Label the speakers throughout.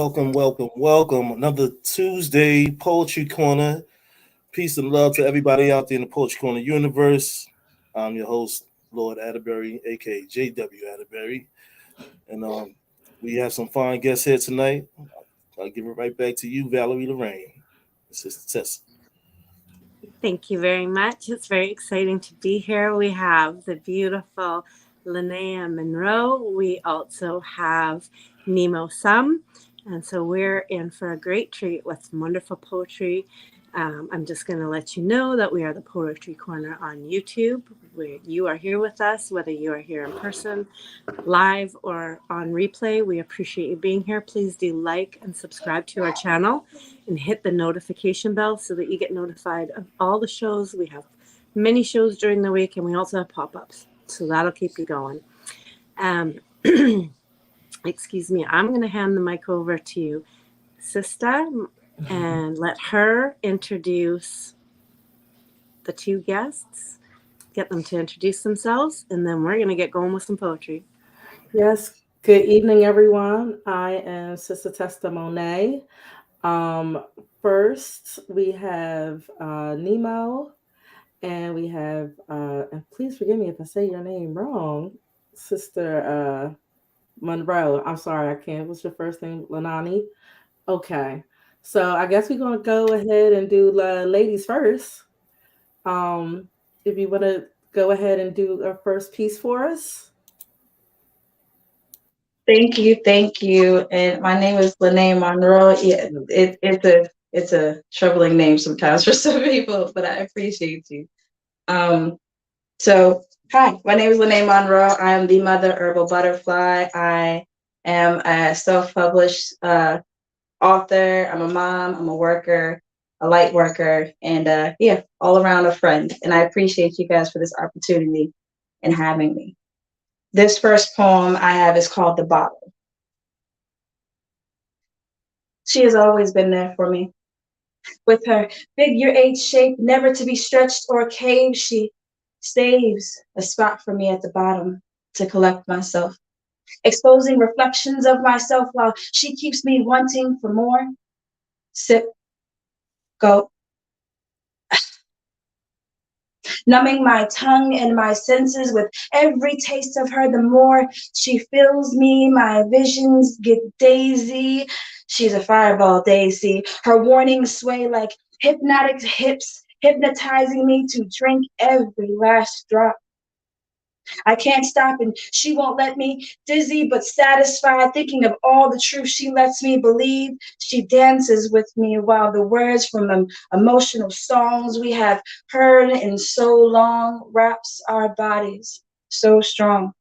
Speaker 1: Welcome, welcome, welcome. Another Tuesday Poetry Corner. Peace and love to everybody out there in the Poetry Corner universe. I'm your host, Lord Atterbury, aka JW Atterbury. And we have some fine guests here tonight. I'll give it right back to you, Valerie Lorraine, Sister Tessa.
Speaker 2: Thank you very much. It's very exciting to be here. We have the beautiful Linnea Monroe. We also have Nemo Sum. And so we're in for a great treat with some wonderful poetry. I'm just going to let you know that we are the Poetry Corner on YouTube, where you are here with us, whether you are here in person, live, or on replay. We appreciate you being here. Please do like and subscribe to our channel and hit the notification bell so that you get notified of all the shows. We have many shows during the week, and we also have pop-ups, so that'll keep you going. Excuse me, I'm going to hand the mic over to Sister and let her introduce the two guests, get them to introduce themselves, and then we're going to get going with some poetry.
Speaker 3: Yes, good evening, everyone. I am Sister Testa Monet. First, we have Nemo, and we have, and please forgive me if I say your name wrong, Sister Monroe. I'm sorry, I can't. What's your first name? Lanani? Okay. So I guess we're going to go ahead and do ladies first. If you want to go ahead and do our first piece for us.
Speaker 4: Thank you. And my name is Linnea Monroe. Yeah, it's a troubling name sometimes for some people, but I appreciate you. So hi, my name is Linnea Monroe. I am the Mother Herbal Butterfly. I am a self-published author. I'm a mom. I'm a worker, a light worker, and all around a friend. And I appreciate you guys for this opportunity and having me. This first poem I have is called The Bottle. She has always been there for me. With her figure 8 shape, never to be stretched or caved, she saves a spot for me at the bottom to collect myself, exposing reflections of myself while she keeps me wanting for more. Sip, go. Numbing my tongue and my senses with every taste of her, the more she fills me, my visions get daisy. She's a fireball, Daisy. Her warnings sway like hypnotic hips, hypnotizing me to drink every last drop. I can't stop and she won't let me, dizzy but satisfied, thinking of all the truth she lets me believe. She dances with me while the words from emotional songs we have heard in so long wraps our bodies so strong.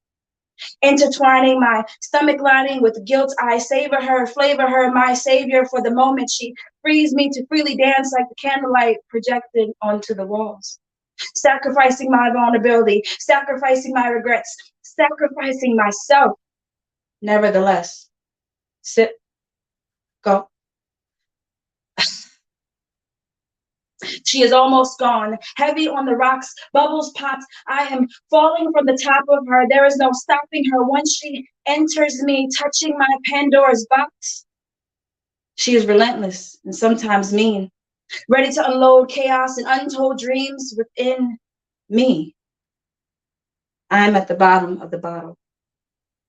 Speaker 4: Intertwining my stomach lining with guilt, I savor her, flavor her, my savior. For the moment she frees me to freely dance like the candlelight projected onto the walls. Sacrificing my vulnerability, sacrificing my regrets, sacrificing myself. Nevertheless, sip, go. She is almost gone, heavy on the rocks, bubbles popped. I am falling from the top of her. There is no stopping her once she enters me, touching my Pandora's box. She is relentless and sometimes mean, ready to unload chaos and untold dreams within me. I am at the bottom of the bottle.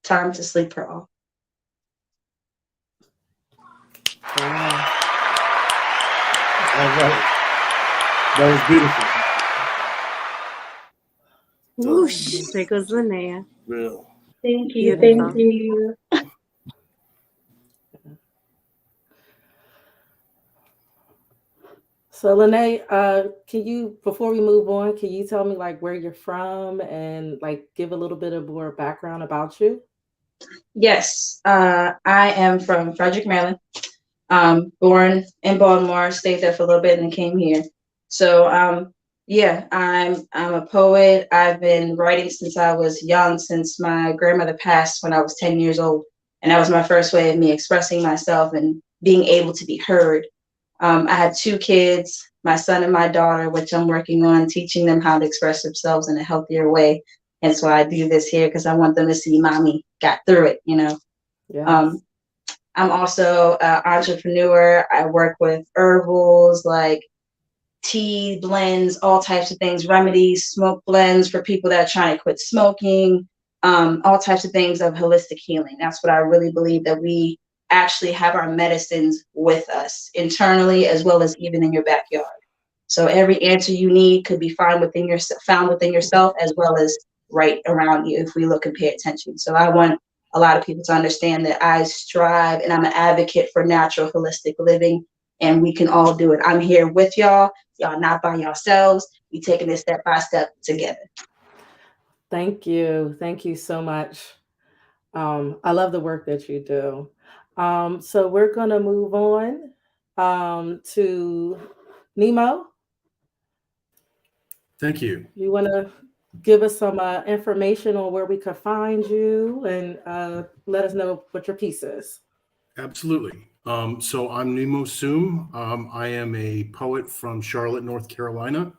Speaker 4: Time to sleep her off.
Speaker 1: Wow. All right. That was beautiful.
Speaker 2: Whoosh, there goes Linnea.
Speaker 1: Real.
Speaker 4: Thank you,
Speaker 2: Beautiful.
Speaker 4: thank you.
Speaker 3: So Linnea, can you, before we move on, can you tell me like where you're from and like give a little bit of more background about you?
Speaker 4: Yes, I am from Frederick, Maryland. Born in Baltimore, stayed there for a little bit and then came here. So I'm a poet. I've been writing since I was young, since my grandmother passed when I was 10 years old. And that was my first way of me expressing myself and being able to be heard. I had 2 kids, my son and my daughter, which I'm working on teaching them how to express themselves in a healthier way. That's why I do this here, because I want them to see mommy got through it, you know.
Speaker 3: Yes.
Speaker 4: I'm also an entrepreneur. I work with herbals like tea blends, all types of things, remedies, smoke blends for people that are trying to quit smoking, all types of things of holistic healing. That's what I really believe, that we actually have our medicines with us internally as well as even in your backyard. So every answer you need could be found within yourself as well as right around you if we look and pay attention. So I want a lot of people to understand that I strive and I'm an advocate for natural holistic living, and we can all do it. I'm here with y'all. Y'all not by yourselves. We taking this step by step together.
Speaker 3: Thank you. Thank you so much. I love the work that you do. So we're going to move on to Nemo.
Speaker 5: Thank you.
Speaker 3: You want to give us some information on where we could find you and let us know what your piece is?
Speaker 5: Absolutely. So I'm Nemo Soom. I am a poet from Charlotte, North Carolina.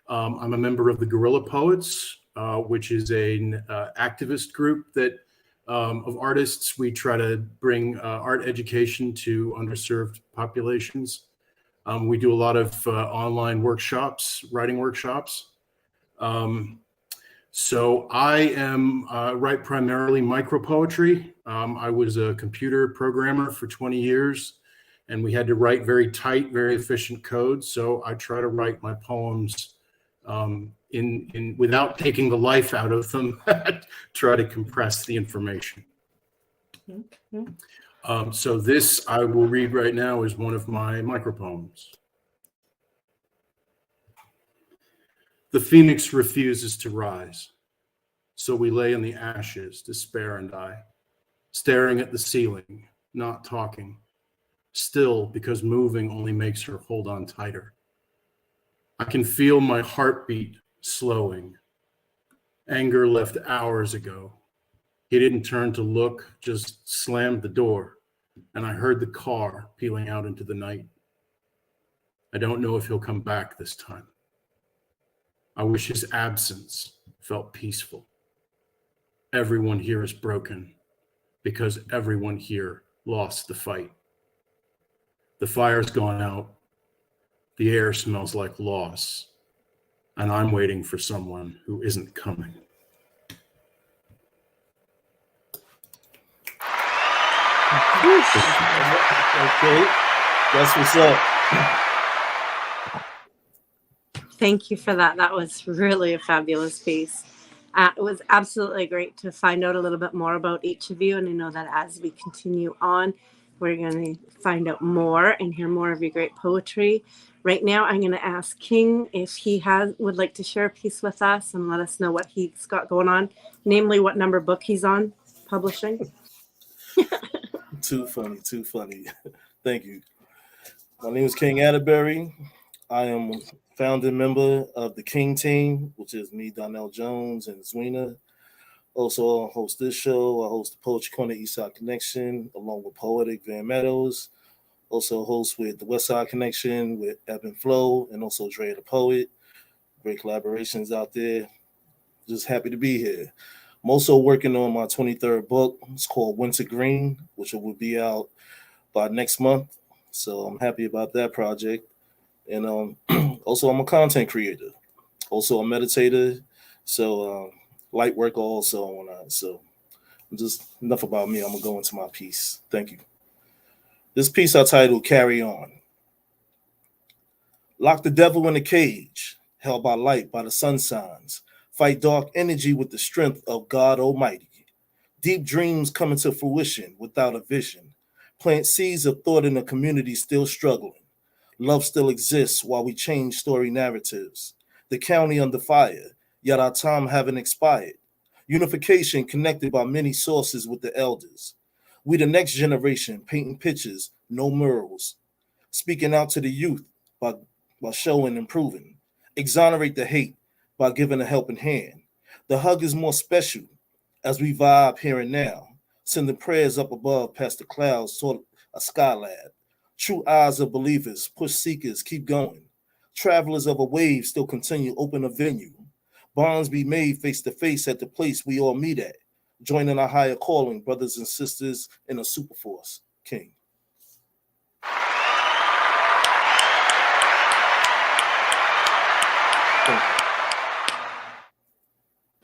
Speaker 5: I'm a member of the Guerrilla Poets, which is an activist group that of artists. We try to bring art education to underserved populations. We do a lot of online workshops, writing workshops. So I am write primarily micropoetry. I was a computer programmer for 20 years, and we had to write very tight, very efficient code. So I try to write my poems in without taking the life out of them. Try to compress the information.
Speaker 3: Okay.
Speaker 5: So this I will read right now is one of my micropoems. The phoenix refuses to rise. So we lay in the ashes, despair and I, staring at the ceiling, not talking, still because moving only makes her hold on tighter. I can feel my heartbeat slowing. Anger left hours ago. He didn't turn to look, just slammed the door, and I heard the car peeling out into the night. I don't know if he'll come back this time. I wish his absence felt peaceful. Everyone here is broken because everyone here lost the fight. The fire's gone out. The air smells like loss. And I'm waiting for someone who isn't coming.
Speaker 1: Okay, that's what's up.
Speaker 2: Thank you for that. That was really a fabulous piece. It was absolutely great to find out a little bit more about each of you. And I know that as we continue on, we're going to find out more and hear more of your great poetry. Right now, I'm going to ask King if he would like to share a piece with us and let us know what he's got going on, namely what number book he's on publishing.
Speaker 1: Too funny, too funny. Thank you. My name is King Atterberry. I am a founding member of the King team, which is me, Donnell Jones, and Zwina. Also, I host this show. I host the Poetry Corner Eastside Connection, along with Poetic Van Meadows. Also host with the West Side Connection with Ebb and Flow, and also Dre the Poet. Great collaborations out there. Just happy to be here. I'm also working on my 23rd book. It's called Winter Green, which will be out by next month. So I'm happy about that project. And also, I'm a content creator, also a meditator. So light work also on that. So just enough about me. I'm gonna go into my piece. Thank you. This piece I titled "Carry On." Lock the devil in a cage, held by light by the sun signs. Fight dark energy with the strength of God Almighty. Deep dreams come into fruition without a vision. Plant seeds of thought in a community still struggling. Love still exists while we change story narratives. The county under fire, yet our time haven't expired. Unification connected by many sources with the elders. We the next generation painting pictures, no murals. Speaking out to the youth by showing and proving. Exonerate the hate by giving a helping hand. The hug is more special as we vibe here and now. Sending prayers up above past the clouds toward a skylab. True eyes of believers, push seekers, keep going. Travelers of a wave still continue, open a venue. Bonds be made face to face at the place we all meet at. Joining our higher calling, brothers and sisters in a super force. King.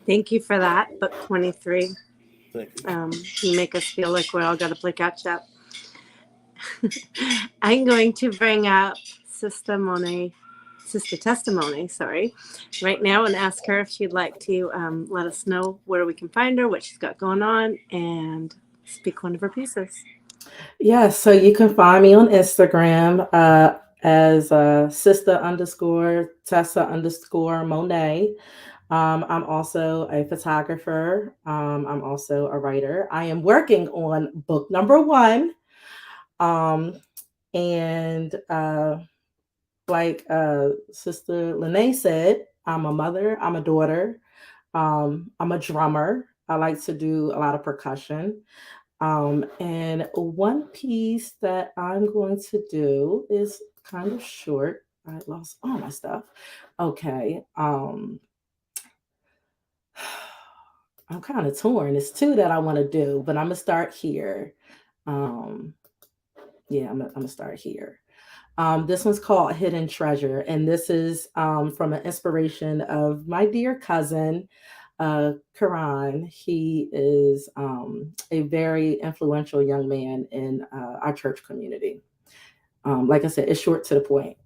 Speaker 2: Thank you for that, book 23.
Speaker 1: Thank you.
Speaker 2: You make us feel like we all got to play catch up. I'm going to bring up Sister Testimony, right now and ask her if she'd like to let us know where we can find her, what she's got going on, and speak one of her pieces.
Speaker 3: Yeah, so you can find me on Instagram as sister_Tessa_Monet. I'm also a photographer. I'm also a writer. I am working on book number 1. And like Sister Lene said, I'm a mother, I'm a daughter, I'm a drummer. I like to do a lot of percussion. And one piece that I'm going to do is kind of short. I lost all my stuff. Okay. I'm kind of torn. It's 2 that I want to do, but I'm gonna start here. I'm gonna start here. This one's called Hidden Treasure, and this is from an inspiration of my dear cousin, Karan. He is a very influential young man in our church community. Like I said, it's short to the point.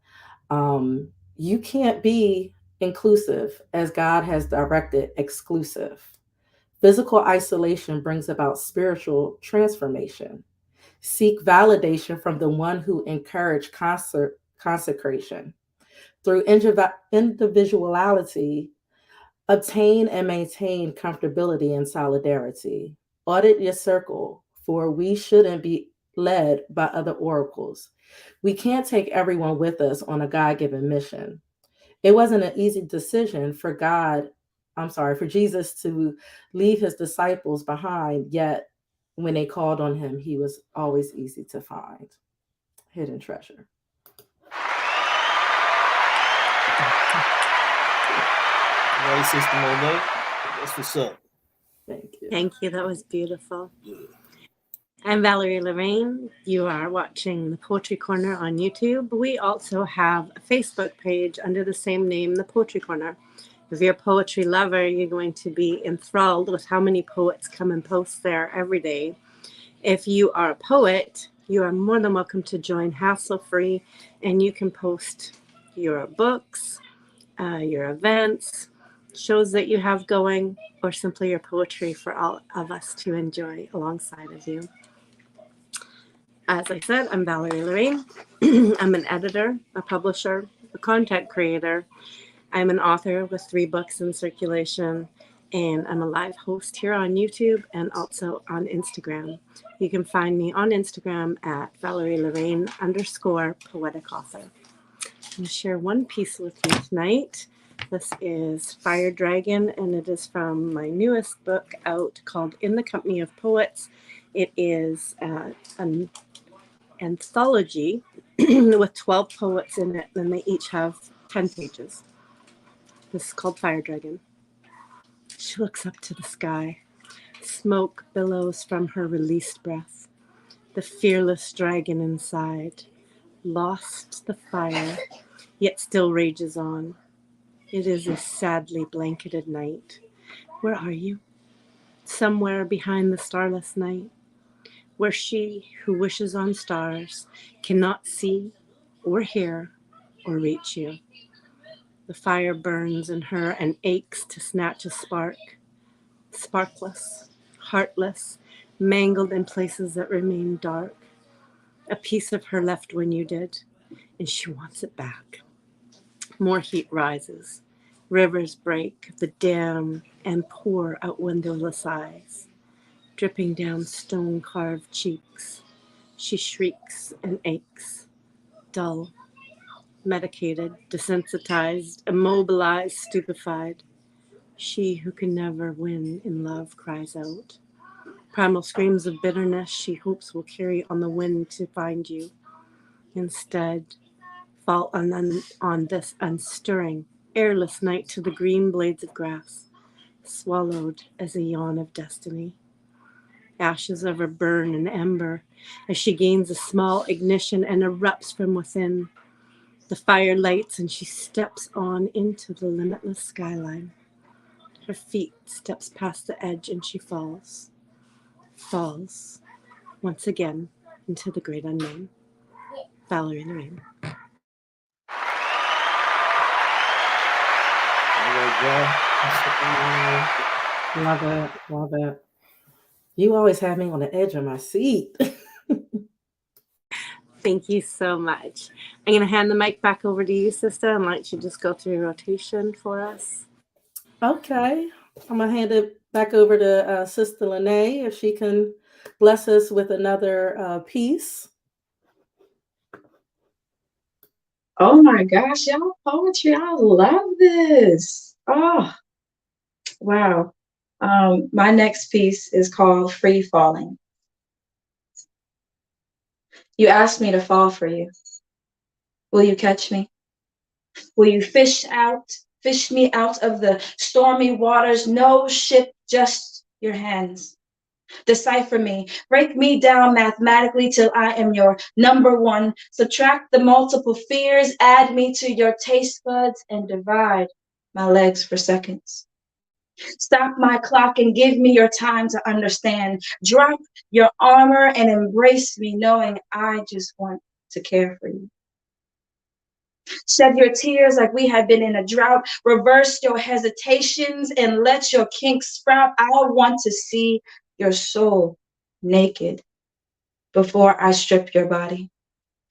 Speaker 3: You can't be inclusive as God has directed exclusive. Physical isolation brings about spiritual transformation. Seek validation from the one who encouraged consecration. Through individuality, obtain and maintain comfortability and solidarity. Audit your circle, for we shouldn't be led by other oracles. We can't take everyone with us on a God-given mission. It wasn't an easy decision for Jesus to leave his disciples behind, yet when they called on him, he was always easy to find. Hidden treasure.
Speaker 1: All right, Sister Monet. That's what's up.
Speaker 3: Thank you.
Speaker 2: Thank you. That was beautiful.
Speaker 1: Yeah.
Speaker 2: I'm Valerie Lorraine. You are watching the Poetry Corner on YouTube. We also have a Facebook page under the same name, The Poetry Corner. If you're a poetry lover, you're going to be enthralled with how many poets come and post there every day. If you are a poet, you are more than welcome to join hassle-free, and you can post your books, your events, shows that you have going, or simply your poetry for all of us to enjoy alongside of you. As I said, I'm Valerie Lorraine. I'm an editor, a publisher, a content creator. I'm an author with 3 books in circulation, and I'm a live host here on YouTube and also on Instagram. You can find me on Instagram at ValerieLorraine_poetic author. I'm going to share one piece with you tonight. This is Fire Dragon, and it is from my newest book out called In the Company of Poets. It is an anthology with 12 poets in it, and they each have 10 pages. This is called Fire Dragon. She looks up to the sky. Smoke billows from her released breath. The fearless dragon inside, lost the fire, yet still rages on. It is a sadly blanketed night. Where are you? Somewhere behind the starless night, where she who wishes on stars cannot see or hear or reach you. The fire burns in her and aches to snatch a spark. Sparkless, heartless, mangled in places that remain dark. A piece of her left when you did, and she wants it back. More heat rises. Rivers break the dam and pour out windowless eyes, dripping down stone-carved cheeks. She shrieks and aches, dull, medicated, desensitized, immobilized, stupefied. She who can never win in love cries out. Primal screams of bitterness she hopes will carry on the wind to find you. Instead, fall on this unstirring, airless night to the green blades of grass, swallowed as a yawn of destiny. Ashes of her burn and ember as she gains a small ignition and erupts from within. The fire lights and she steps on into the limitless skyline. Her feet steps past the edge and she falls once again into the great unknown. Valerie in the Rain.
Speaker 3: Love it. Love it. You always have me on the edge of my seat.
Speaker 2: Thank you so much. I'm going to hand the mic back over to you, sister, and let you just go through rotation for us.
Speaker 3: Okay. I'm going to hand it back over to Sister Lene if she can bless us with another piece.
Speaker 4: Oh my gosh, y'all poetry. I love this. Oh, wow. My next piece is called Free Falling. You asked me to fall for you. Will you catch me? Will you fish me out of the stormy waters? No ship, just your hands. Decipher me, break me down mathematically till I am your number one. Subtract the multiple fears, add me to your taste buds, and divide my legs for seconds. Stop my clock and give me your time to understand. Drop your armor and embrace me, knowing I just want to care for you. Shed your tears like we have been in a drought. Reverse your hesitations and let your kinks sprout. I want to see your soul naked before I strip your body.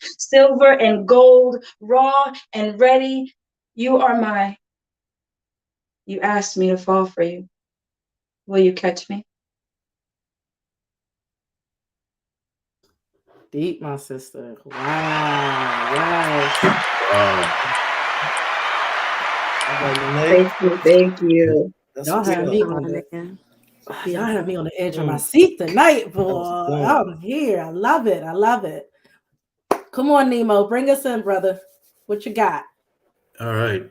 Speaker 4: Silver and gold, raw and ready. You are mine. You asked me to fall for you. Will you catch me?
Speaker 3: Deep, my sister. Wow. Yes.
Speaker 4: Thank you.
Speaker 3: Y'all have me on the edge of my seat tonight, boy. I'm here. I love it. I love it. Come on, Nemo. Bring us in, brother. What you got?
Speaker 5: All right.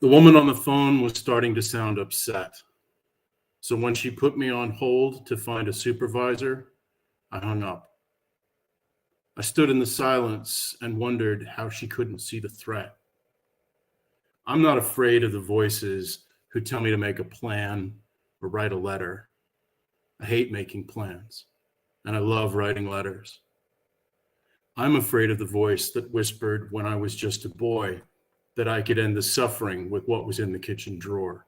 Speaker 5: The woman on the phone was starting to sound upset. So when she put me on hold to find a supervisor, I hung up. I stood in the silence and wondered how she couldn't see the threat. I'm not afraid of the voices who tell me to make a plan or write a letter. I hate making plans, and I love writing letters. I'm afraid of the voice that whispered when I was just a boy that I could end the suffering with what was in the kitchen drawer.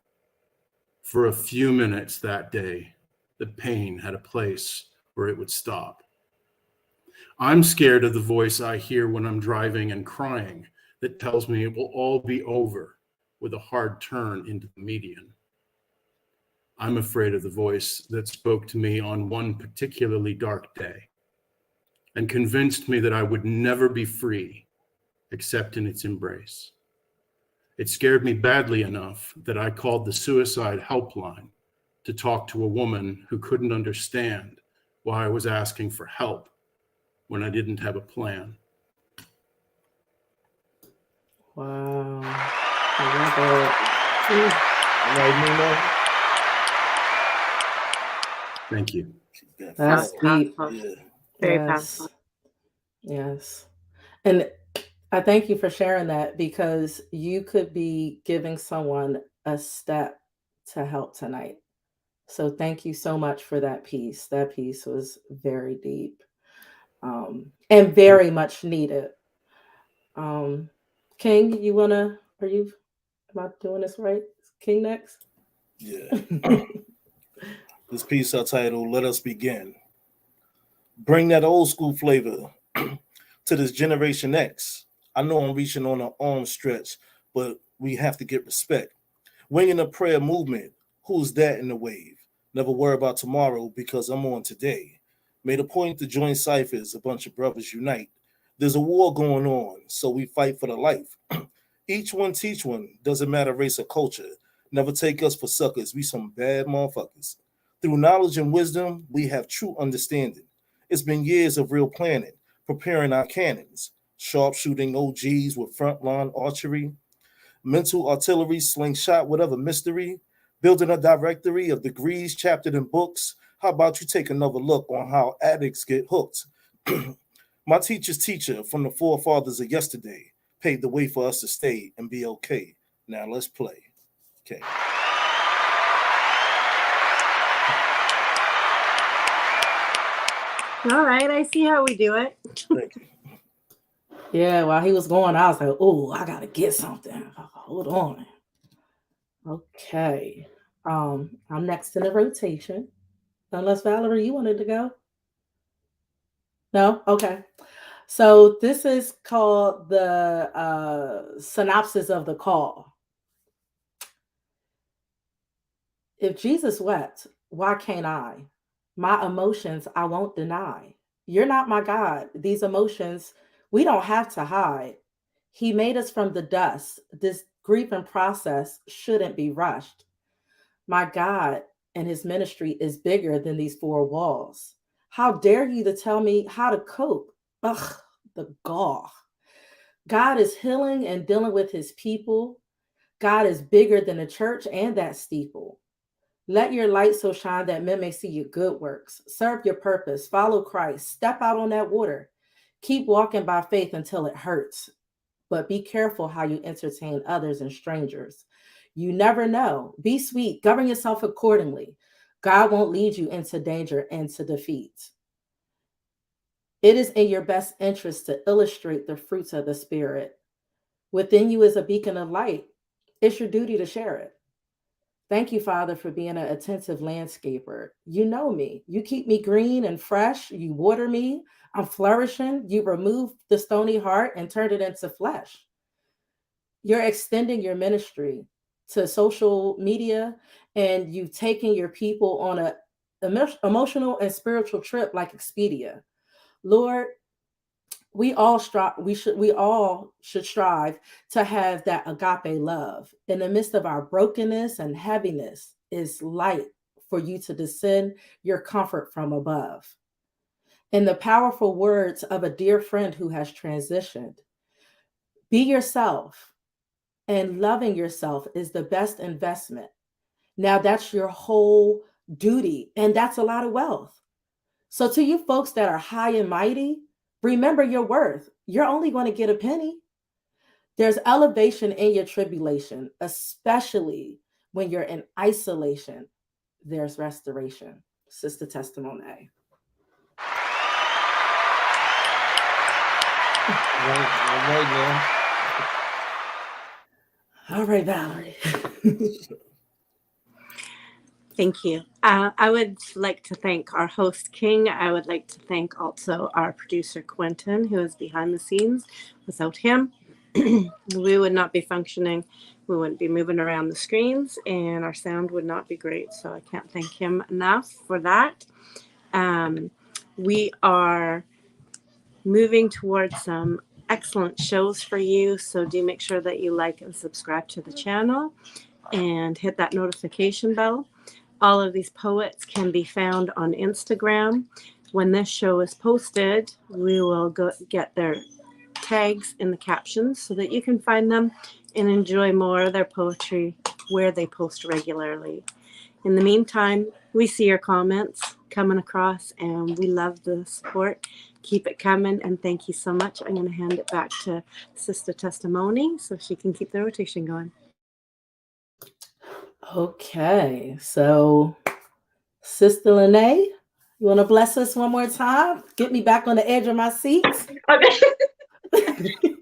Speaker 5: For a few minutes that day, the pain had a place where it would stop. I'm scared of the voice I hear when I'm driving and crying that tells me it will all be over with a hard turn into the median. I'm afraid of the voice that spoke to me on one particularly dark day and convinced me that I would never be free except in its embrace. It scared me badly enough that I called the suicide helpline to talk to a woman who couldn't understand why I was asking for help when I didn't have a plan.
Speaker 3: Wow. I love it.
Speaker 5: Thank you.
Speaker 3: That's deep.
Speaker 2: Very powerful.
Speaker 3: Yes. And I thank you for sharing that, because you could be giving someone a step to help tonight. So thank you so much for that piece. That piece was very deep, and very much needed. King, am I doing this right? King next?
Speaker 1: Yeah. This piece I titled Let Us Begin. Bring that old school flavor to this Generation X. I know I'm reaching on an arm stretch, but we have to get respect. Winging a prayer movement. Who's that in the wave? Never worry about tomorrow because I'm on today. Made a point to join ciphers, a bunch of brothers unite. There's a war going on, so we fight for the life. Each one teach one, doesn't matter race or culture. Never take us for suckers, we some bad motherfuckers. Through knowledge and wisdom, we have true understanding. It's been years of real planning, preparing our cannons, sharpshooting OGs with frontline archery, mental artillery, slingshot, whatever mystery, building a directory of degrees chaptered in books, How about you take another look on how addicts get hooked? My teacher's teacher from the forefathers of yesterday paved the way for us to stay and be okay. Now let's play. Okay.
Speaker 2: All right, I see how we do it.
Speaker 1: Thank you.
Speaker 3: Yeah, while he was going, I was like, oh, I gotta get something. Hold on. Okay. I'm next in the rotation. Unless Valerie, you wanted to go? No? Okay. So this is called the synopsis of the call. If Jesus wept, why can't I? My emotions I won't deny. You're not my God. These emotions we don't have to hide. He made us from the dust. This grief and process shouldn't be rushed. My God and his ministry is bigger than these four walls. How dare you to tell me how to cope? Ugh, the gall. God is healing and dealing with his people. God is bigger than the church and that steeple. Let your light so shine that men may see your good works. Serve your purpose. Follow Christ. Step out on that water. Keep walking by faith until it hurts. But be careful how you entertain others and strangers. You never know. Be sweet. Govern yourself accordingly. God won't lead you into danger and to defeat. It is in your best interest to illustrate the fruits of the Spirit. Within you is a beacon of light. It's your duty to share it. Thank you, Father, for being an attentive landscaper. You know me. You keep me green and fresh. You water me. I'm flourishing. You remove the stony heart and turn it into flesh. You're extending your ministry to social media, and you've taken your people on a emotional and spiritual trip like Expedia. Lord, we all should strive to have that agape love in the midst of our brokenness and heaviness. Is light for you to descend your comfort from above. In the powerful words of a dear friend who has transitioned, be yourself, and loving yourself is the best investment. Now that's your whole duty, and that's a lot of wealth. So to you folks that are high and mighty, remember your worth. You're only going to get a penny. There's elevation in your tribulation, especially when you're in isolation. There's restoration. Sister Testimony. All right, Valerie.
Speaker 2: Thank you. I would like to thank our host, King. I would like to thank also our producer, Quentin, who is behind the scenes. Without him, we would not be functioning. We wouldn't be moving around the screens, and our sound would not be great. So I can't thank him enough for that. We are moving towards some excellent shows for you. So do make sure that you like and subscribe to the channel and hit that notification bell. All of these poets can be found on Instagram. When this show is posted, we will go get their tags in the captions so that you can find them and enjoy more of their poetry where they post regularly. In the meantime, we see your comments coming across and we love the support. Keep it coming, and thank you so much. I'm going to hand it back to Sister Testimony so she can keep the rotation going.
Speaker 3: Okay, so Sister Lene, you want to bless us one more time? Get me back on the edge of my seat.
Speaker 4: Okay.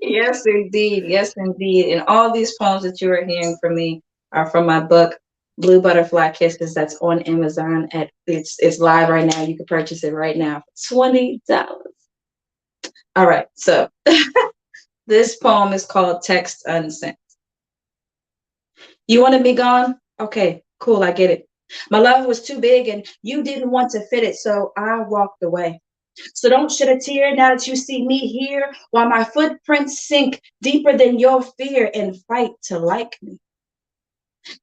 Speaker 4: Yes, indeed. Yes, indeed. And all these poems that you are hearing from me are from my book, Blue Butterfly Kisses. That's on Amazon. It's live right now. You can purchase it right now for $20. All right. So this poem is called Text Unsent. You wanted me gone? Okay, cool. I get it. My love was too big and you didn't want to fit it, so I walked away. So don't shed a tear now that you see me here, while my footprints sink deeper than your fear and fight to like me.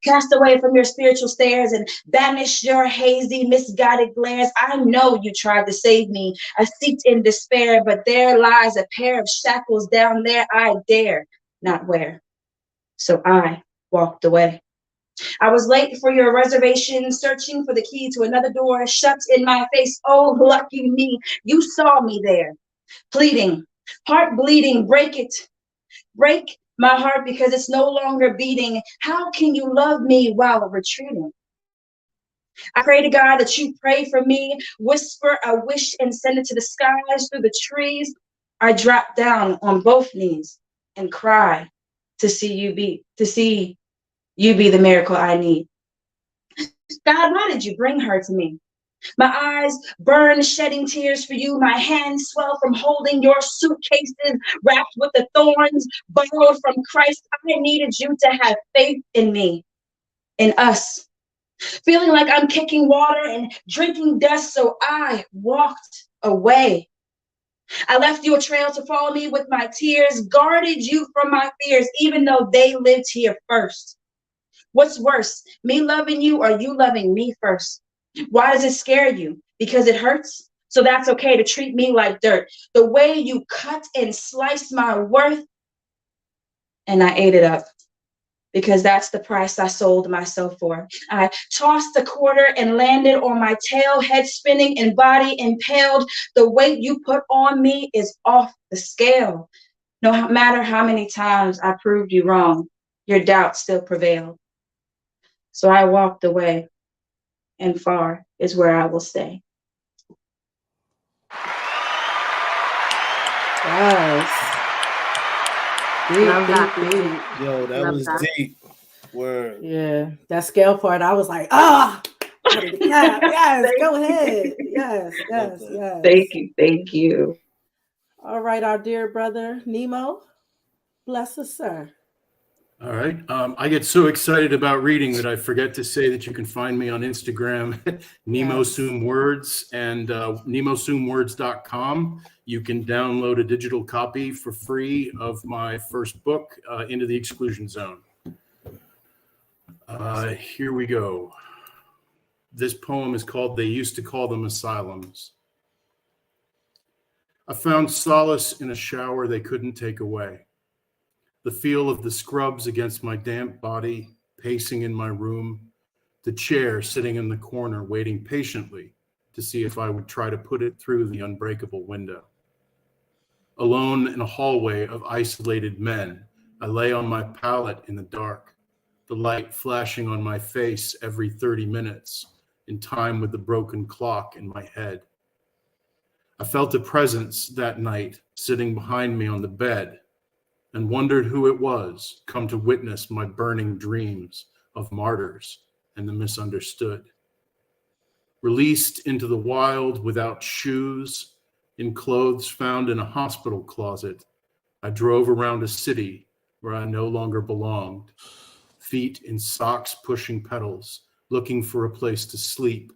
Speaker 4: Cast away from your spiritual stairs and banish your hazy, misguided glares. I know you tried to save me. I seeked in despair, but there lies a pair of shackles down there I dare not wear. So I walked away. I was late for your reservation, searching for the key to another door shut in my face. Oh, lucky me, you saw me there, pleading, heart bleeding, break it, break my heart because it's no longer beating. How can you love me while retreating? I pray to God that you pray for me, whisper a wish and send it to the skies through the trees. I drop down on both knees and cry to see you be the miracle I need. God, why did you bring her to me? My eyes burn, shedding tears for you. My hands swell from holding your suitcases wrapped with the thorns borrowed from Christ. I needed you to have faith in me, in us. Feeling like I'm kicking water and drinking dust, so I walked away. I left you a trail to follow me with my tears, guarded you from my fears, even though they lived here first. What's worse, me loving you or you loving me first? Why does it scare you? Because it hurts? So that's okay to treat me like dirt. The way you cut and slice my worth, and I ate it up. Because that's the price I sold myself for. I tossed the quarter and landed on my tail, head spinning and body impaled. The weight you put on me is off the scale. No matter how many times I proved you wrong, your doubt still prevailed. So I walked away, and far is where I will stay.
Speaker 3: Yes. Deep,
Speaker 2: Love that.
Speaker 3: deep.
Speaker 1: Yo, that
Speaker 2: Love
Speaker 1: was
Speaker 2: that.
Speaker 1: deep. Word.
Speaker 3: Yeah, that scale part, I was like, I wanted to clap. Yes, go ahead. Yes,
Speaker 1: Love
Speaker 3: yes,
Speaker 1: that.
Speaker 3: yes.
Speaker 4: Thank you.
Speaker 3: All right, our dear brother Nemo, bless us, sir.
Speaker 5: All right. I get so excited about reading that I forget to say that you can find me on Instagram, Nemo
Speaker 3: Yes.
Speaker 5: Soom Words, and nemosoomwords.com. You can download a digital copy for free of my first book, Into the Exclusion Zone. Here we go. This poem is called They Used to Call Them Asylums. I found solace in a shower they couldn't take away. The feel of the scrubs against my damp body, pacing in my room, the chair sitting in the corner waiting patiently to see if I would try to put it through the unbreakable window. Alone in a hallway of isolated men, I lay on my pallet in the dark, the light flashing on my face every 30 minutes, in time with the broken clock in my head. I felt a presence that night sitting behind me on the bed, and wondered who it was come to witness my burning dreams of martyrs and the misunderstood. Released into the wild without shoes, in clothes found in a hospital closet, I drove around a city where I no longer belonged, feet in socks pushing pedals, looking for a place to sleep,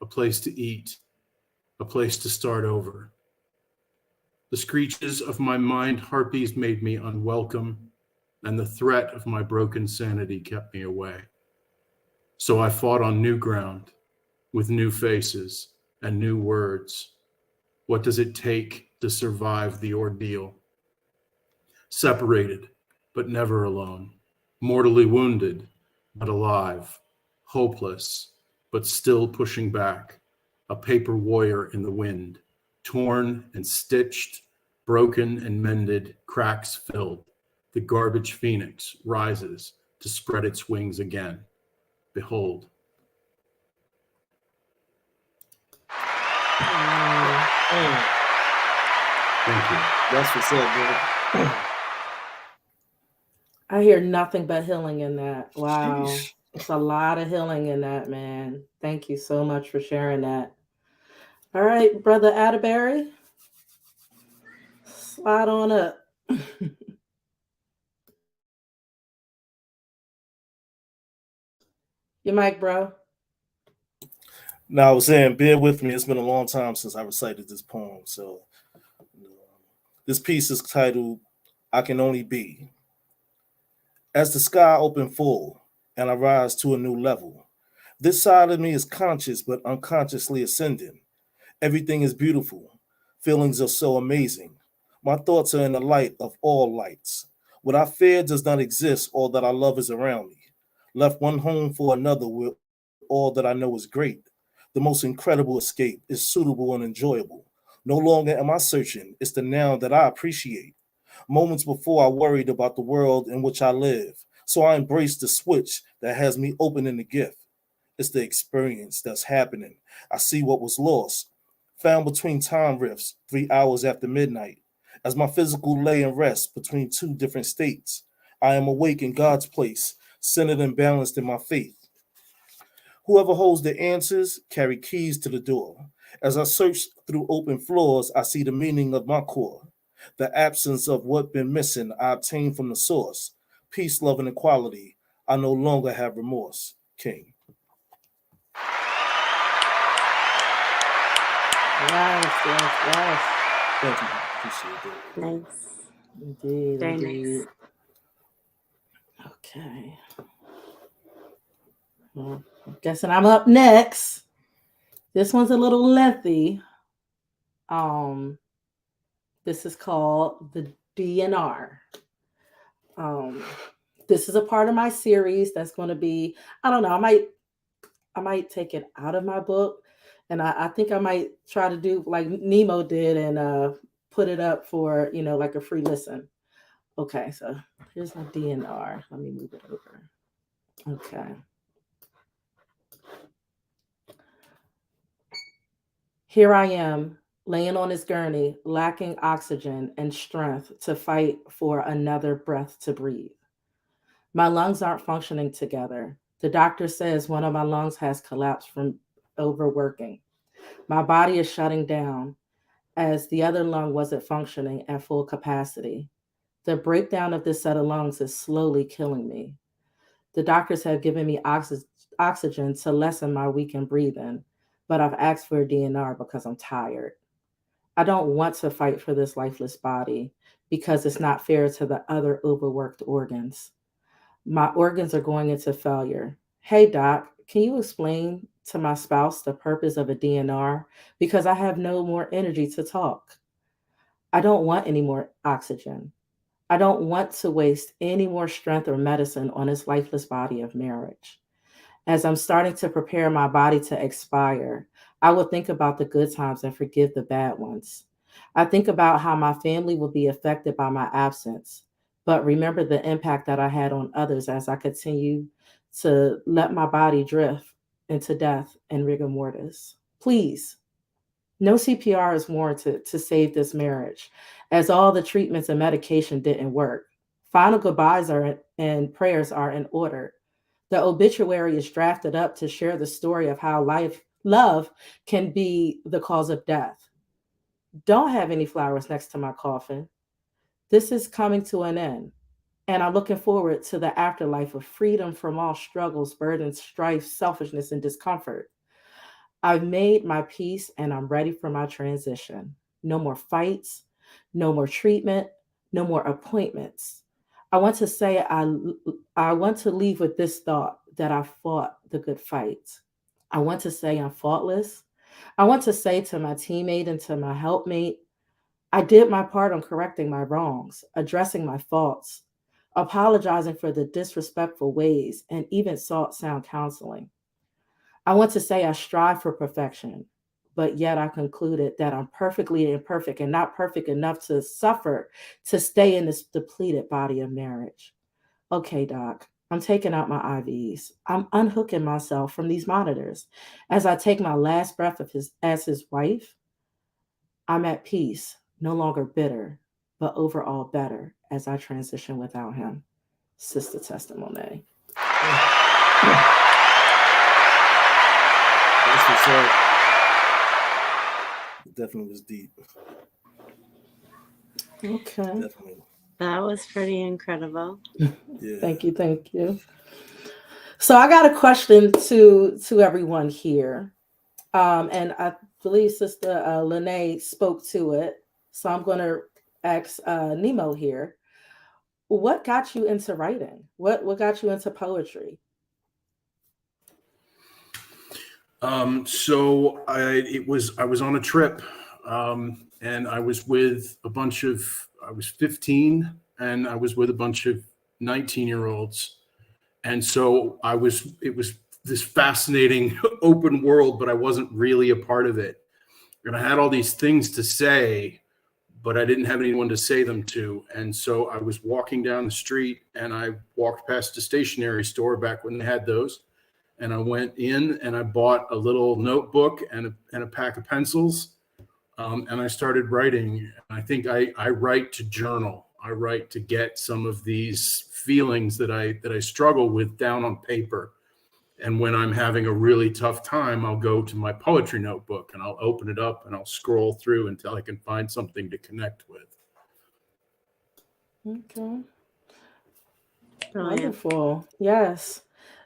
Speaker 5: a place to eat, a place to start over. The screeches of my mind harpies made me unwelcome, and the threat of my broken sanity kept me away. So I fought on new ground, with new faces and new words. What does it take to survive the ordeal? Separated, but never alone. Mortally wounded, but alive. Hopeless, but still pushing back. A paper warrior in the wind, torn and stitched, broken and mended, cracks filled. The garbage phoenix rises to spread its wings again. Behold. Thank you.
Speaker 1: That's what's up, bro.
Speaker 3: I hear nothing but healing in that. Wow.
Speaker 1: Sheesh.
Speaker 3: It's a lot of healing in that, man. Thank you so much for sharing that. All right, brother Atterberry, slide on up. Your mic, bro.
Speaker 1: Now I was saying, bear with me. It's been a long time since I recited this poem. So this piece is titled I Can Only Be. As the sky opened full and I rise to a new level, this side of me is conscious but unconsciously ascending. Everything is beautiful. Feelings are so amazing. My thoughts are in the light of all lights. What I fear does not exist. All that I love is around me. left one home for another with all that I know is great. The most incredible escape is suitable and enjoyable. No longer am I searching, it's the now that I appreciate. Moments before I worried about the world in which I live. So I embrace the switch that has me opening the gift. It's the experience that's happening. I see what was lost, found between time rifts, 3 hours after midnight. As my physical lay in rest between two different states, I am awake in God's place, centered and balanced in my faith. Whoever holds the answers carry keys to the door. As I search through open floors, I see the meaning of my core. The absence of what been missing, I obtain from the source. Peace, love, and equality. I no longer have remorse. King.
Speaker 3: Yes.
Speaker 1: Thank you. Appreciate that.
Speaker 2: Nice.
Speaker 3: Indeed,
Speaker 2: Very
Speaker 3: indeed.
Speaker 2: nice.
Speaker 3: Okay. Well, I'm guessing I'm up next. This one's a little lengthy. This is called the DNR. This is a part of my series that's going to be, I don't know, I might take it out of my book, and I think I might try to do like Nemo did and put it up for, like a free listen. Okay, so here's my DNR. Let me move it over. Okay. Here I am, laying on this gurney, lacking oxygen and strength to fight for another breath to breathe. My lungs aren't functioning together. The doctor says one of my lungs has collapsed from overworking. My body is shutting down as the other lung wasn't functioning at full capacity. The breakdown of this set of lungs is slowly killing me. The doctors have given me oxygen to lessen my weakened breathing, but I've asked for a DNR because I'm tired. I don't want to fight for this lifeless body because it's not fair to the other overworked organs. My organs are going into failure. Hey, doc, can you explain to my spouse the purpose of a DNR? Because I have no more energy to talk. I don't want any more oxygen. I don't want to waste any more strength or medicine on this lifeless body of marriage. As I'm starting to prepare my body to expire, I will think about the good times and forgive the bad ones. I think about how my family will be affected by my absence, but remember the impact that I had on others as I continue to let my body drift into death and rigor mortis. Please, no CPR is warranted to save this marriage, as all the treatments and medication didn't work. Final goodbyes and prayers are in order. The obituary is drafted up to share the story of how love can be the cause of death. Don't have any flowers next to my coffin. This is coming to an end, and I'm looking forward to the afterlife of freedom from all struggles, burdens, strife, selfishness, and discomfort. I've made my peace and I'm ready for my transition. No more fights, no more treatment, no more appointments. I want to say I want to leave with this thought that I fought the good fight. I want to say I'm faultless. I want to say to my teammate and to my helpmate, I did my part on correcting my wrongs, addressing my faults, apologizing for the disrespectful ways, and even sought sound counseling. I want to say I strive for perfection, but yet I concluded that I'm perfectly imperfect and not perfect enough to suffer to stay in this depleted body of marriage. Okay, doc, I'm taking out my IVs. I'm unhooking myself from these monitors. As I take my last breath as his wife, I'm at peace, no longer bitter, but overall better as I transition without him. Sister testimony.
Speaker 1: That's what's up. It definitely was deep.
Speaker 3: Okay.
Speaker 1: Definitely.
Speaker 2: That was pretty incredible.
Speaker 1: Yeah.
Speaker 3: Thank you. So I got a question to everyone here. And I believe Sister Lene spoke to it. So I'm going to ask Nemo here. What got you into writing? What got you into poetry?
Speaker 5: So I was on a trip, and I was with I was 15, and I was with a bunch of 19-year-olds, And so it was this fascinating open world, but I wasn't really a part of it. And I had all these things to say, but I didn't have anyone to say them to. And so I was walking down the street, and I walked past a stationery store back when they had those. And I went in and I bought a little notebook and a pack of pencils. And I started writing. I think I write to journal. I write to get some of these feelings that I struggle with down on paper. And when I'm having a really tough time, I'll go to my poetry notebook and I'll open it up and I'll scroll through until I can find something to connect with.
Speaker 3: Okay.
Speaker 2: Brilliant.
Speaker 3: Wonderful. Yes.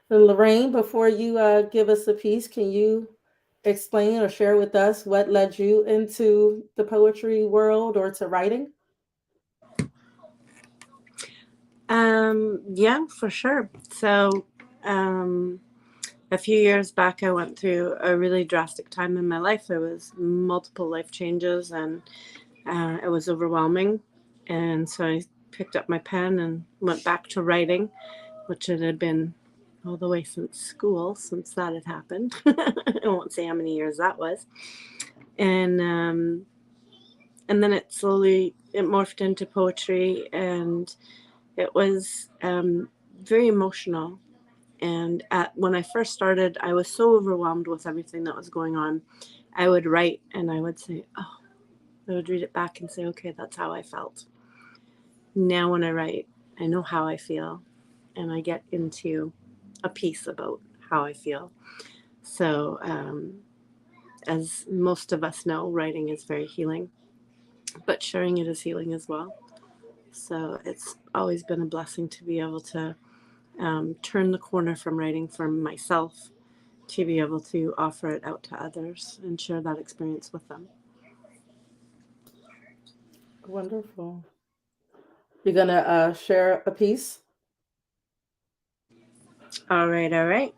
Speaker 3: And Lorraine, before you give us a piece, can you explain or share with us what led you into the poetry world or to writing?
Speaker 2: Yeah, for sure. So, a few years back, I went through a really drastic time in my life. There was multiple life changes, and it was overwhelming. And so I picked up my pen and went back to writing, which it had been all the way since school, since that had happened. I won't say how many years that was. And then it morphed into poetry, and it was very emotional. And when I first started, I was so overwhelmed with everything that was going on. I would write and I would say, oh, I would read it back and say, okay, that's how I felt. Now when I write, I know how I feel, and I get into a piece about how I feel. So as most of us know, writing is very healing, but sharing it is healing as well. So it's always been a blessing to be able to turn the corner from writing for myself to be able to offer it out to others and share that experience with them.
Speaker 3: Wonderful. You're going to share a piece?
Speaker 2: All right.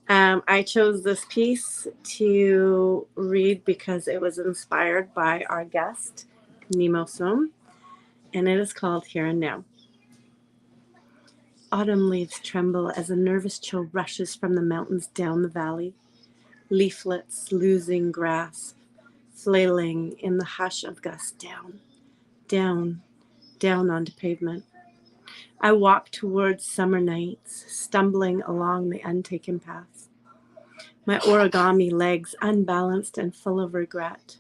Speaker 2: I chose this piece to read because it was inspired by our guest, Nemo Som, and it is called Here and Now. Autumn leaves tremble as a nervous chill rushes from the mountains down the valley, leaflets losing grasp, flailing in the hush of gusts down onto pavement. I walk towards summer nights, stumbling along the untaken path. My origami legs unbalanced and full of regret.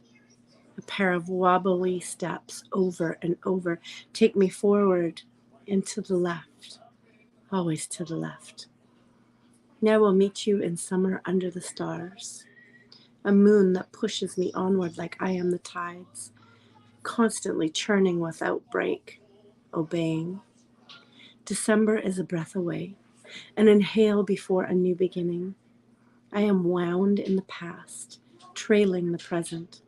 Speaker 2: A pair of wobbly steps over and over take me forward and to the left, always to the left. Now we'll meet you in summer under the stars. A moon that pushes me onward like I am the tides, constantly churning without break, obeying. December is a breath away, an inhale before a new beginning. I am wound in the past, trailing the present,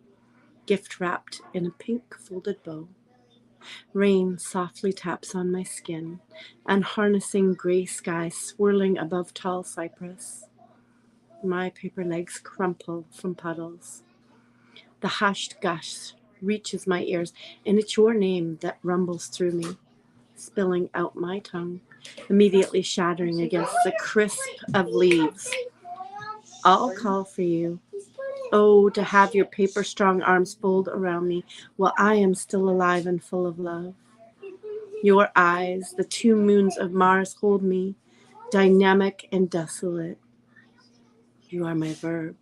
Speaker 2: gift wrapped in a pink folded bow. Rain softly taps on my skin, unharnessing gray sky swirling above tall cypress. My paper legs crumple from puddles. The hushed gush reaches my ears, and it's your name that rumbles through me, spilling out my tongue, immediately shattering against the crisp of leaves. I'll call for you. Oh, to have your paper-strong arms fold around me while I am still alive and full of love. Your eyes, the two moons of Mars, hold me, dynamic and desolate. You are my verb,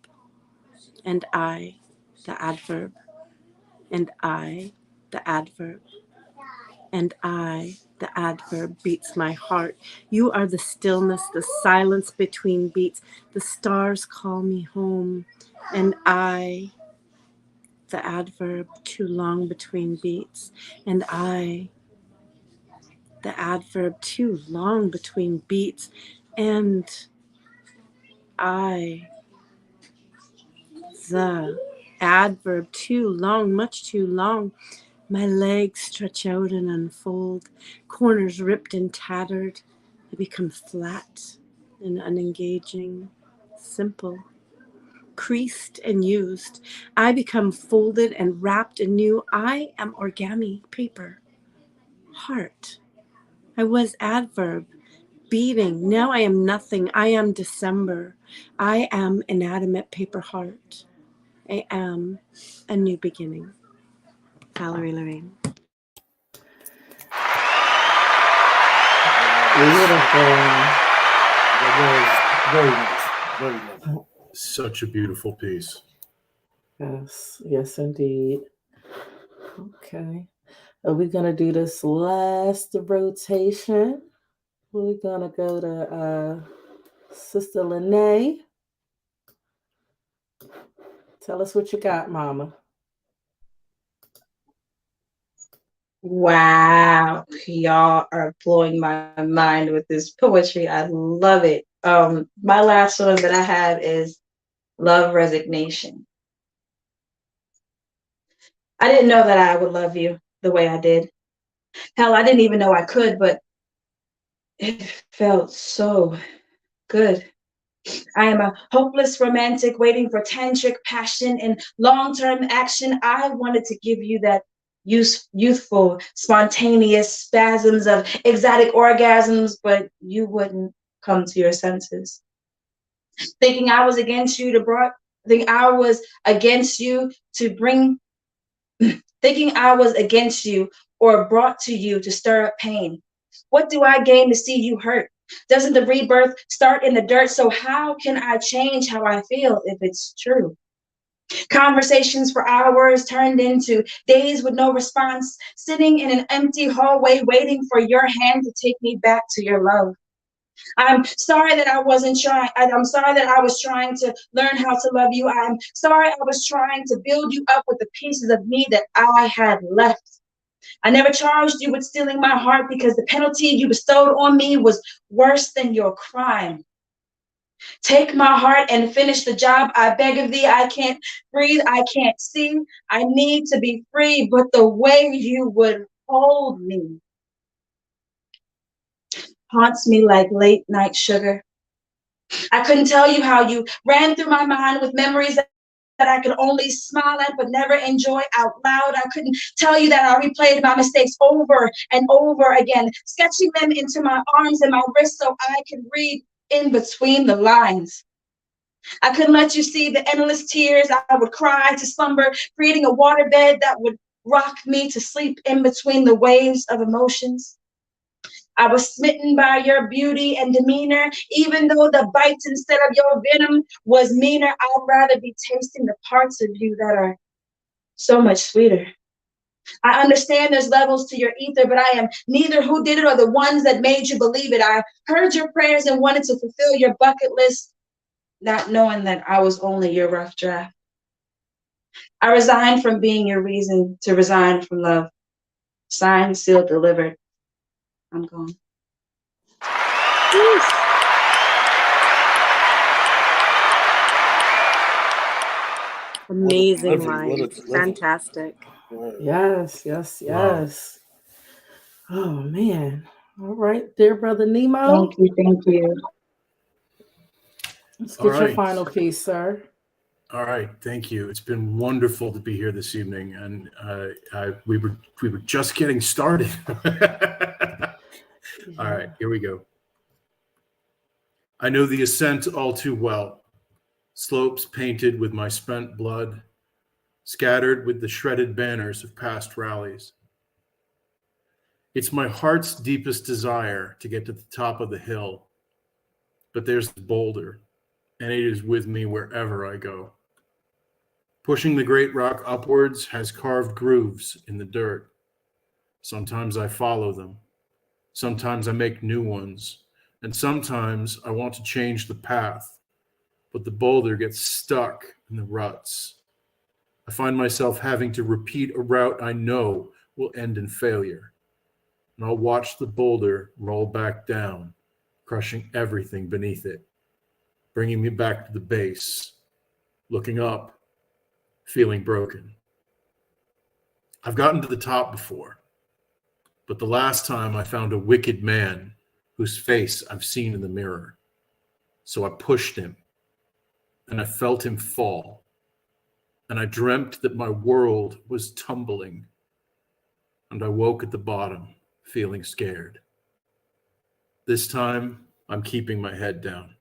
Speaker 2: and I, the adverb, and I, the adverb, and I, the adverb, beats my heart. You are the stillness, the silence between beats. The stars call me home, and I, the adverb, too long between beats, and I, the adverb, too long between beats, and I, the adverb, too long, much too long. My legs stretch out and unfold, corners ripped and tattered. I become flat and unengaging, simple, creased and used. I become folded and wrapped anew. I am origami paper, heart. I was adverb, beating. Now I am nothing. I am December. I am inanimate paper heart. I am a new beginning. Valerie Lorraine.
Speaker 3: Beautiful.
Speaker 1: That was very nice. Very nice.
Speaker 5: Such a beautiful piece.
Speaker 3: Yes, yes, indeed. Okay. Are we gonna do this last rotation? We're gonna go to Sister Lene. Tell us what you got, Mama.
Speaker 4: Wow, y'all are blowing my mind with this poetry. I love it. My last one that I have is love resignation. I didn't know that I would love you the way I did. Hell, I didn't even know I could, but it felt so good. I am a hopeless romantic waiting for tantric passion and long-term action. I wanted to give you that youthful, spontaneous spasms of exotic orgasms, but you wouldn't come to your senses. Thinking I was against you to brought, think I was against you to bring, thinking I was against you or brought to you to stir up pain. What do I gain to see you hurt? Doesn't the rebirth start in the dirt? So how can I change how I feel if it's true? Conversations for hours turned into days with no response, sitting in an empty hallway waiting for your hand to take me back to your love. I'm sorry that I wasn't trying. I'm sorry that I was trying to learn how to love you. I'm sorry I was trying to build you up with the pieces of me that I had left. I never charged you with stealing my heart because the penalty you bestowed on me was worse than your crime. Take my heart and finish the job, I beg of thee. I can't breathe, I can't see. I need to be free, but the way you would hold me haunts me like late night sugar. I couldn't tell you how you ran through my mind with memories that I could only smile at but never enjoy out loud. I couldn't tell you that I replayed my mistakes over and over again, sketching them into my arms and my wrists so I could read in between the lines. I couldn't let you see the endless tears I would cry to slumber, creating a waterbed that would rock me to sleep in between the waves of emotions. I was smitten by your beauty and demeanor, even though the bites instead of your venom was meaner. I'd rather be tasting the parts of you that are so much sweeter. I understand there's levels to your ether, but I am neither who did it or the ones that made you believe it. I heard your prayers and wanted to fulfill your bucket list, not knowing that I was only your rough draft. I resigned from being your reason to resign from love. Signed, sealed, delivered. I'm gone.
Speaker 2: Amazing
Speaker 1: delivery,
Speaker 2: line. Fantastic.
Speaker 3: Yes, yes, yes. Wow. Oh man. All right, dear brother Nemo.
Speaker 4: Thank you, thank you.
Speaker 3: Let's get your final piece, sir.
Speaker 5: All right, thank you. It's been wonderful to be here this evening, and we were just getting started. All right, here we go. I know the ascent all too well, slopes painted with my spent blood, scattered with the shredded banners of past rallies. It's my heart's deepest desire to get to the top of the hill, but there's the boulder, and it is with me wherever I go. Pushing the great rock upwards has carved grooves in the dirt. Sometimes I follow them. Sometimes I make new ones. And sometimes I want to change the path, but the boulder gets stuck in the ruts. I find myself having to repeat a route I know will end in failure. And I'll watch the boulder roll back down, crushing everything beneath it, bringing me back to the base, looking up, feeling broken. I've gotten to the top before, but the last time I found a wicked man whose face I've seen in the mirror. So I pushed him, and I felt him fall, and I dreamt that my world was tumbling, and I woke at the bottom, feeling scared. This time, I'm keeping my head down,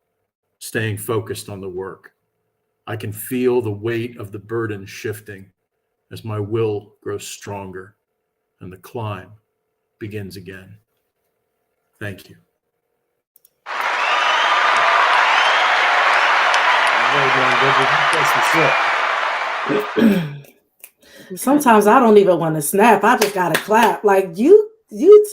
Speaker 5: staying focused on the work. I can feel the weight of the burden shifting as my will grows stronger and the climb begins again. Thank you.
Speaker 3: Sometimes I don't even want to snap. I just gotta clap. Like you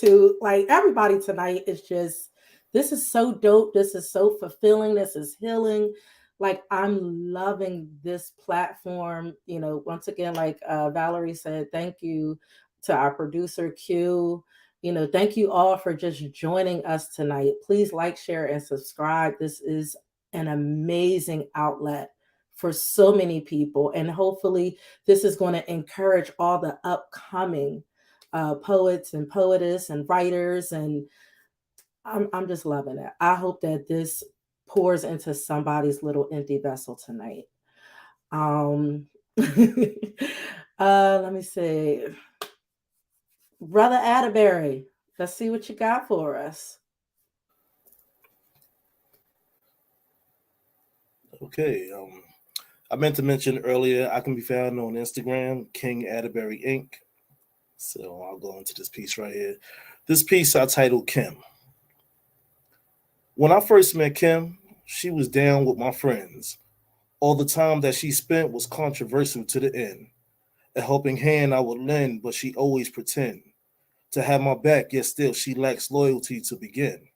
Speaker 3: two, like everybody tonight is just, this is so dope. This is so fulfilling. This is healing. Like I'm loving this platform. You know, once again, like Valerie said, thank you to our producer Q. You know, thank you all for just joining us tonight. Please like, share, and subscribe. This is an amazing outlet for so many people, and hopefully this is going to encourage all the upcoming poets and poetess and writers, and I'm just loving it. I hope that this pours into somebody's little empty vessel tonight. Let me see, Brother Atterberry, let's see what you got for us.
Speaker 1: Okay. I meant to mention earlier, I can be found on Instagram, King Atterbury Inc. So I'll go into this piece right here. This piece I titled Kim. When I first met Kim, she was down with my friends. All the time that she spent was controversial to the end. A helping hand I would lend, but she always pretend to have my back, yet still she lacks loyalty to begin.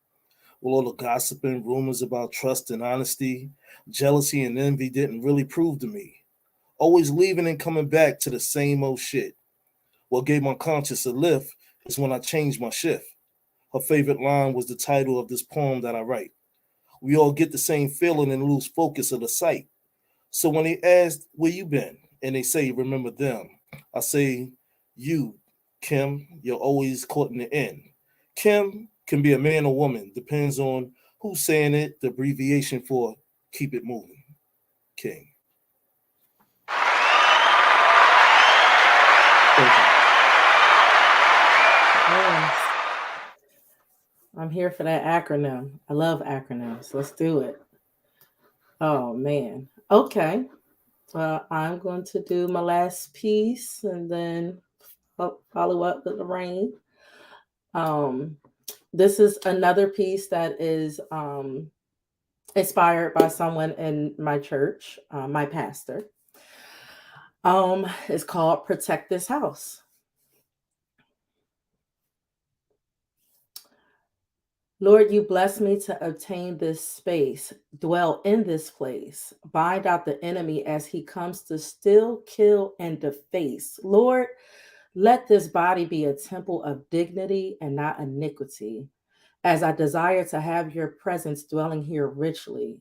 Speaker 1: With all the gossiping, rumors about trust and honesty, jealousy and envy didn't really prove to me. Always leaving and coming back to the same old shit. What gave my conscience a lift is when I changed my shift. Her favorite line was the title of this poem that I write. We all get the same feeling and lose focus of the sight. So when they ask where you been and they say remember them, I say you, Kim, you're always caught in the end. Kim can be a man or woman, depends on who's saying it, the abbreviation for keep it moving. King. Thank you.
Speaker 3: Yes. I'm here for that acronym. I love acronyms. Let's do it. Oh man. Okay. I'm going to do my last piece and then follow up with Lorraine. This is another piece that is inspired by someone in my church, my pastor. It's called Protect This House. Lord, you bless me to obtain this space, dwell in this place, bind out the enemy as he comes to steal, kill, and deface. Lord, let this body be a temple of dignity and not iniquity, as I desire to have your presence dwelling here richly.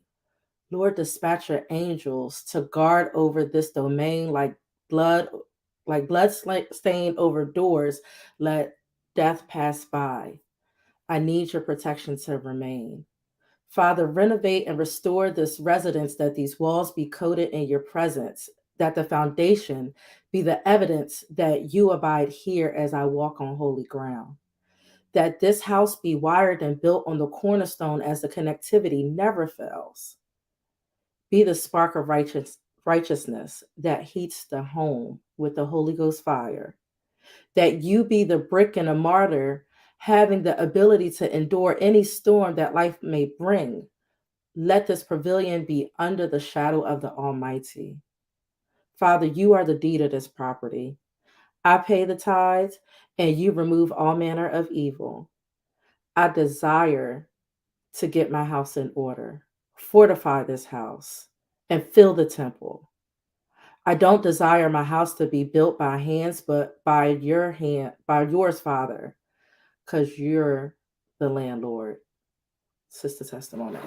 Speaker 3: Lord, dispatch your angels to guard over this domain like blood stained over doors. Let death pass by. I need your protection to remain. Father, renovate and restore this residence, that these walls be coated in your presence, that the foundation be the evidence that you abide here as I walk on holy ground, that this house be wired and built on the cornerstone as the connectivity never fails. Be the spark of righteousness that heats the home with the Holy Ghost fire, that you be the brick and a martyr, having the ability to endure any storm that life may bring. Let this pavilion be under the shadow of the Almighty. Father, you are the deed of this property. I pay the tithes, and you remove all manner of evil. I desire to get my house in order, fortify this house, and fill the temple. I don't desire my house to be built by hands, but by your hand, by yours, Father, because you're the landlord. Sister testimony.
Speaker 1: All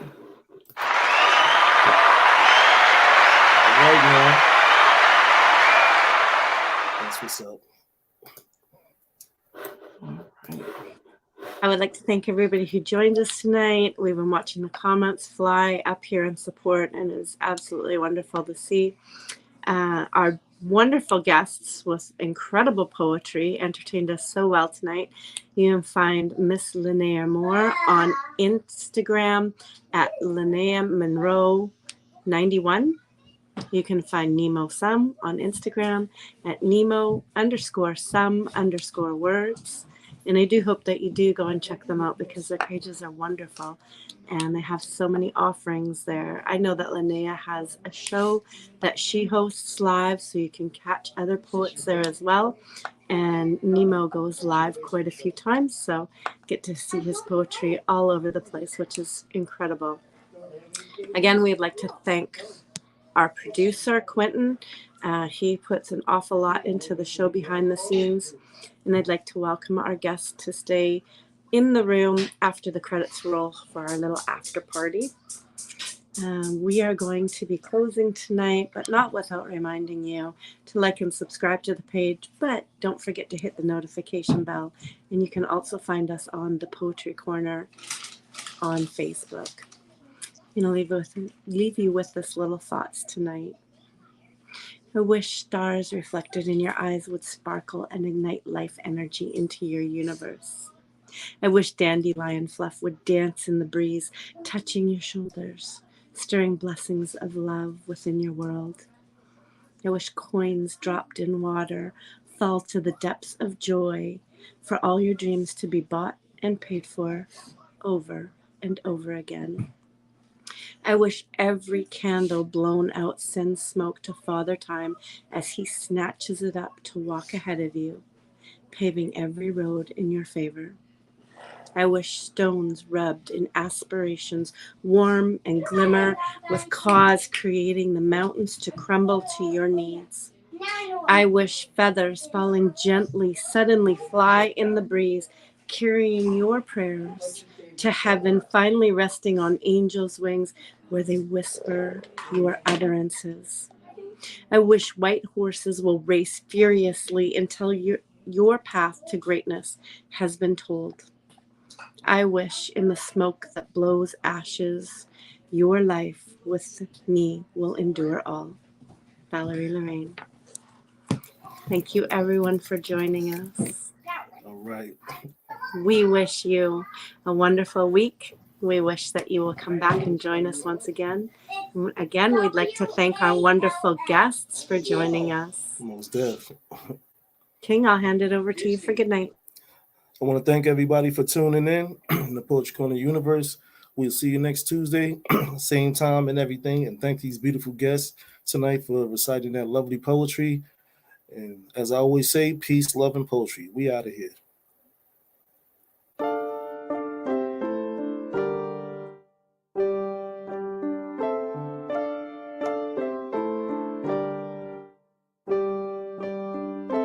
Speaker 1: right, man. That's what's up.
Speaker 2: I would like to thank everybody who joined us tonight. We've been watching the comments fly up here in support, and it's absolutely wonderful to see. Our wonderful guests with incredible poetry, entertained us so well tonight. You can find Miss Linnea Moore on Instagram at Linnea Monroe 91. You can find Nemo Some on Instagram at Nemo_some_words. And I do hope that you do go and check them out because their pages are wonderful and they have so many offerings there. I know that Linnea has a show that she hosts live, so you can catch other poets there as well. And Nemo goes live quite a few times, so get to see his poetry all over the place, which is incredible. Again, we'd like to thank our producer, Quentin. He puts an awful lot into the show behind the scenes. And I'd like to welcome our guests to stay in the room after the credits roll for our little after party. We are going to be closing tonight, but not without reminding you to like and subscribe to the page. But don't forget to hit the notification bell. And you can also find us on the Poetry Corner on Facebook. I'm going to leave you with this little thoughts tonight. I wish stars reflected in your eyes would sparkle and ignite life energy into your universe. I wish dandelion fluff would dance in the breeze, touching your shoulders, stirring blessings of love within your world. I wish coins dropped in water fall to the depths of joy for all your dreams to be bought and paid for over and over again. I wish every candle blown out sends smoke to Father Time as he snatches it up to walk ahead of you, paving every road in your favor. I wish stones rubbed in aspirations warm and glimmer with cause creating the mountains to crumble to your needs. I wish feathers falling gently suddenly fly in the breeze, carrying your prayers to heaven, finally resting on angels' wings where they whisper your utterances. I wish white horses will race furiously until your path to greatness has been told. I wish in the smoke that blows ashes, your life with me will endure all. Valerie Lorraine. Thank you, everyone, for joining us.
Speaker 1: All right.
Speaker 2: We wish you a wonderful week. We wish that you will come back and join us once again. Again, we'd like to thank our wonderful guests for joining us.
Speaker 1: Most deaf.
Speaker 2: King, I'll hand it over to you for good night.
Speaker 1: I want to thank everybody for tuning in the Poetry Corner Universe. We'll see you next Tuesday, same time and everything. And thank these beautiful guests tonight for reciting that lovely poetry. And as I always say, peace, love, and poetry. We out of here.